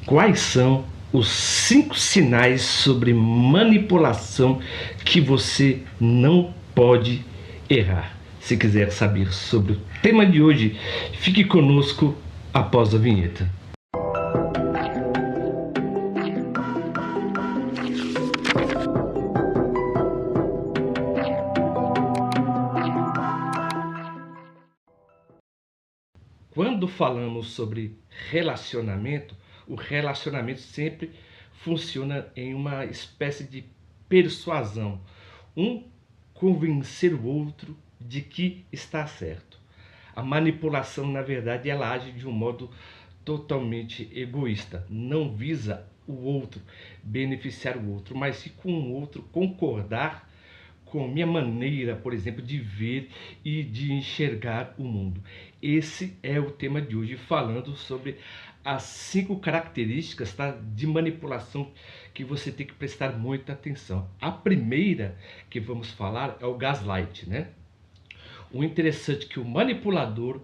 Quais são os 5 sinais sobre manipulação que você não pode errar? Se quiser saber sobre o tema de hoje, fique conosco após a vinheta. Quando falamos sobre relacionamento, o relacionamento sempre funciona em uma espécie de persuasão. Um convencer o outro de que está certo. A manipulação, na verdade, ela age de um modo totalmente egoísta. Não visa o outro, beneficiar o outro, mas se com o outro concordar com a minha maneira, por exemplo, de ver e de enxergar o mundo. Esse é o tema de hoje, falando sobre as 5 características, tá, de manipulação que você tem que prestar muita atenção. A primeira que vamos falar é o gaslight, né? O interessante é que o manipulador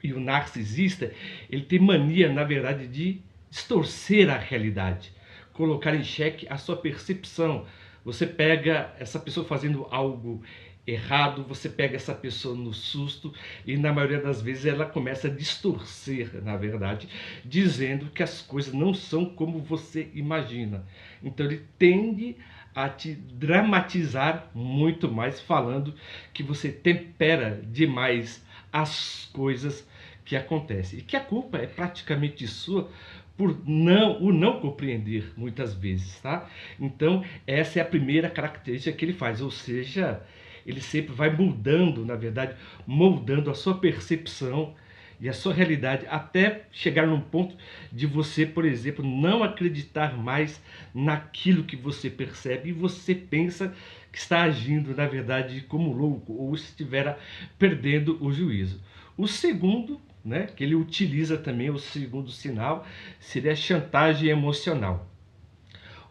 e o narcisista, ele tem mania, na verdade, de distorcer a realidade, colocar em xeque a sua percepção. Você pega essa pessoa fazendo algo errado, você pega essa pessoa no susto e na maioria das vezes ela começa a distorcer, na verdade, dizendo que as coisas não são como você imagina. Então ele tende a te dramatizar muito mais, falando que você tempera demais as coisas que acontecem e que a culpa é praticamente sua por não compreender muitas vezes, tá? Então essa é a primeira característica que ele faz, ou seja, ele sempre vai mudando, na verdade, moldando a sua percepção e a sua realidade, até chegar num ponto de você, por exemplo, não acreditar mais naquilo que você percebe e você pensa que está agindo, na verdade, como louco ou estiver perdendo o juízo. O segundo, né, que ele utiliza também, o segundo sinal, seria a chantagem emocional.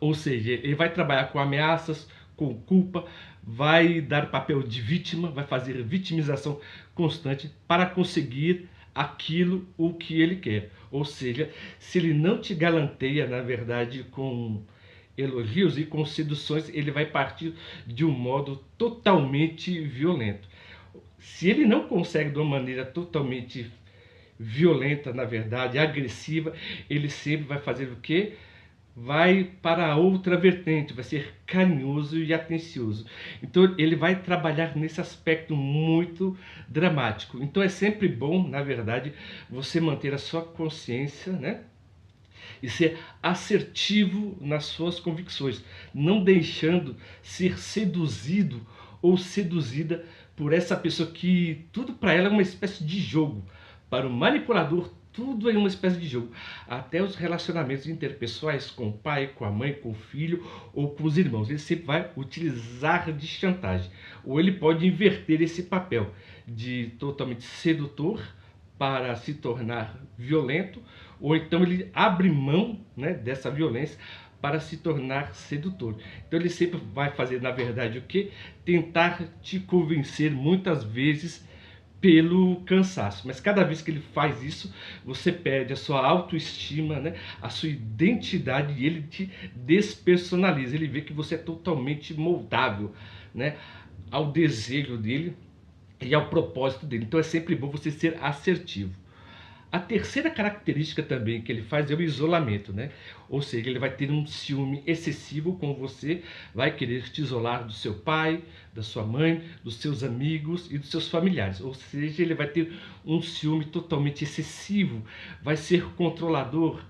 Ou seja, ele vai trabalhar com ameaças, com culpa, vai dar papel de vítima, vai fazer vitimização constante para conseguir aquilo o que ele quer. Ou seja, se ele não te galanteia, na verdade, com elogios e com seduções, ele vai partir de um modo totalmente violento. Se ele não consegue de uma maneira totalmente violenta, na verdade, agressiva, ele sempre vai fazer o quê? Vai para a outra vertente, vai ser carinhoso e atencioso. Então ele vai trabalhar nesse aspecto muito dramático. Então é sempre bom, na verdade, você manter a sua consciência, né? E ser assertivo nas suas convicções, não deixando ser seduzido ou seduzida por essa pessoa que tudo para ela é uma espécie de jogo. Para o manipulador, tudo é uma espécie de jogo. Até os relacionamentos interpessoais com o pai, com a mãe, com o filho ou com os irmãos. Ele sempre vai utilizar de chantagem. Ou ele pode inverter esse papel de totalmente sedutor para se tornar violento, ou então ele abre mão, né, dessa violência para se tornar sedutor. Então ele sempre vai fazer, na verdade, o que? Tentar te convencer muitas vezes pelo cansaço. Mas cada vez que ele faz isso, você perde a sua autoestima, né, a sua identidade, e ele te despersonaliza. Ele vê que você é totalmente moldável, né, ao desejo dele e ao propósito dele. Então é sempre bom você ser assertivo. A terceira característica também que ele faz é o isolamento, né? Ou seja, ele vai ter um ciúme excessivo com você, vai querer te isolar do seu pai, da sua mãe, dos seus amigos e dos seus familiares. Ou seja, ele vai ter um ciúme totalmente excessivo, vai ser controlador,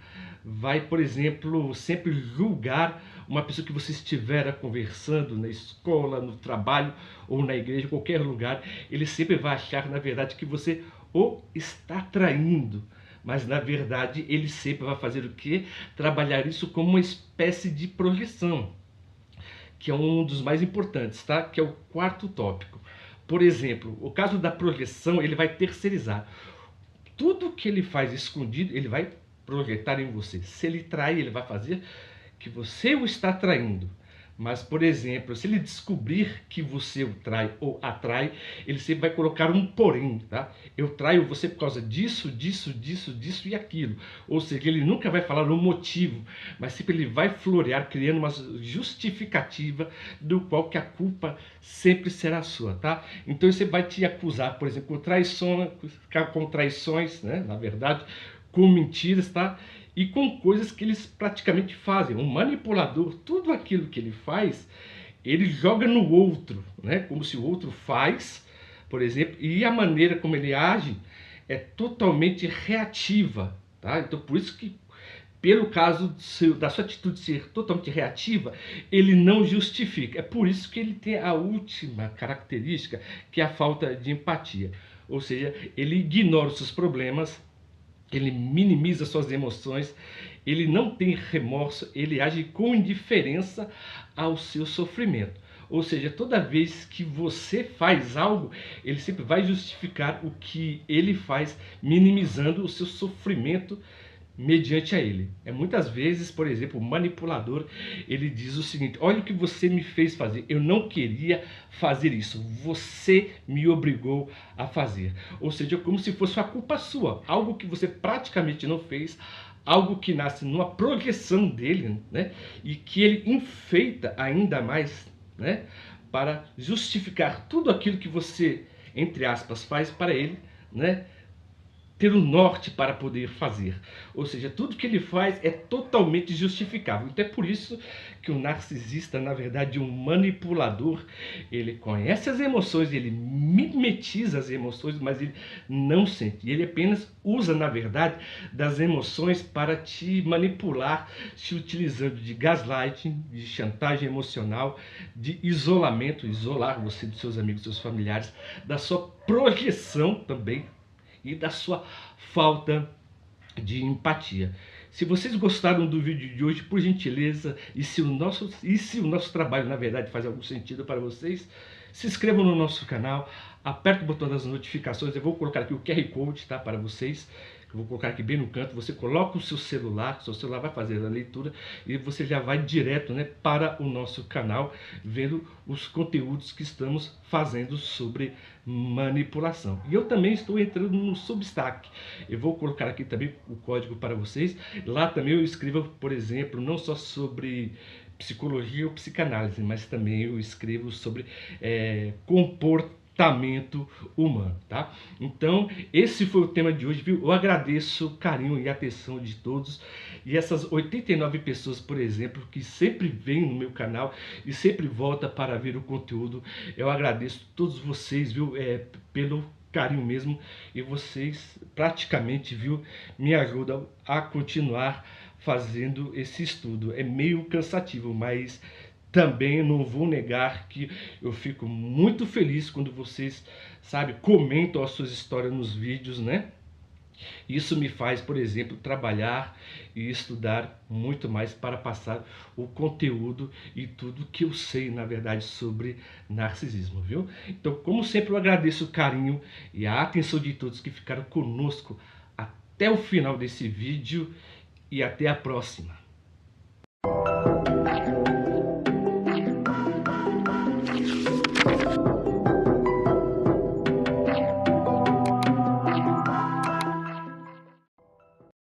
vai, por exemplo, sempre julgar uma pessoa que você estiver conversando na escola, no trabalho ou na igreja, em qualquer lugar. Ele sempre vai achar, na verdade, que você o está traindo, mas na verdade ele sempre vai fazer o quê? Trabalhar isso como uma espécie de projeção, que é um dos mais importantes, tá? Que é o quarto tópico. Por exemplo, o caso da projeção, ele vai terceirizar. Tudo que ele faz escondido, ele vai projetar em você. Se ele trai, ele vai fazer que você o está traindo. Mas, por exemplo, se ele descobrir que você o trai ou atrai, ele sempre vai colocar um porém, tá? Eu traio você por causa disso, disso, disso, disso e aquilo. Ou seja, ele nunca vai falar o motivo, mas sempre ele vai florear, criando uma justificativa do qual que a culpa sempre será sua, tá? Então você vai te acusar, por exemplo, com traições, né? Na verdade, com mentiras, tá? E com coisas que eles praticamente fazem. Um manipulador, tudo aquilo que ele faz, ele joga no outro, né? Como se o outro faz, por exemplo, e a maneira como ele age é totalmente reativa, tá? Então, por isso que, pelo caso da sua atitude ser totalmente reativa, ele não justifica. É por isso que ele tem a última característica, que é a falta de empatia. Ou seja, ele ignora os seus problemas, ele minimiza suas emoções, ele não tem remorso, ele age com indiferença ao seu sofrimento. Ou seja, toda vez que você faz algo, ele sempre vai justificar o que ele faz, minimizando o seu sofrimento mediante a ele. Muitas vezes, por exemplo, o manipulador, ele diz o seguinte: olha o que você me fez fazer, eu não queria fazer isso, você me obrigou a fazer. Ou seja, como se fosse uma culpa sua, algo que você praticamente não fez, algo que nasce numa projeção dele, né? E que ele enfeita ainda mais, né? Para justificar tudo aquilo que você, entre aspas, faz para ele, né? Ter o norte para poder fazer. Ou seja, tudo que ele faz é totalmente justificável. Então é por isso que o narcisista, na verdade, um manipulador, ele conhece as emoções, ele mimetiza as emoções, mas ele não sente. Ele apenas usa, na verdade, das emoções para te manipular, se utilizando de gaslighting, de chantagem emocional, de isolamento, isolar você dos seus amigos, dos seus familiares, da sua projeção também, e da sua falta de empatia. Se vocês gostaram do vídeo de hoje, por gentileza, e se o nosso trabalho, na verdade, faz algum sentido para vocês, se inscrevam no nosso canal, aperte o botão das notificações, eu vou colocar aqui o QR Code, tá, para vocês, eu vou colocar aqui bem no canto, você coloca o seu celular vai fazer a leitura e você já vai direto, né, para o nosso canal, vendo os conteúdos que estamos fazendo sobre manipulação. E eu também estou entrando no Substack, eu vou colocar aqui também o código para vocês, lá também eu escrevo, por exemplo, não só sobre psicologia ou psicanálise, mas também eu escrevo sobre comportamento humano, tá? Então, esse foi o tema de hoje, viu? Eu agradeço o carinho e a atenção de todos. E essas 89 pessoas, por exemplo, que sempre vêm no meu canal e sempre voltam para ver o conteúdo, eu agradeço todos vocês, viu? Pelo carinho mesmo. E vocês praticamente, viu, me ajudam a continuar fazendo esse estudo. É meio cansativo, mas também não vou negar que eu fico muito feliz quando vocês, sabe, comentam as suas histórias nos vídeos, né? Isso me faz, por exemplo, trabalhar e estudar muito mais para passar o conteúdo e tudo que eu sei, na verdade, sobre narcisismo, viu? Então, como sempre, eu agradeço o carinho e a atenção de todos que ficaram conosco até o final desse vídeo e até a próxima.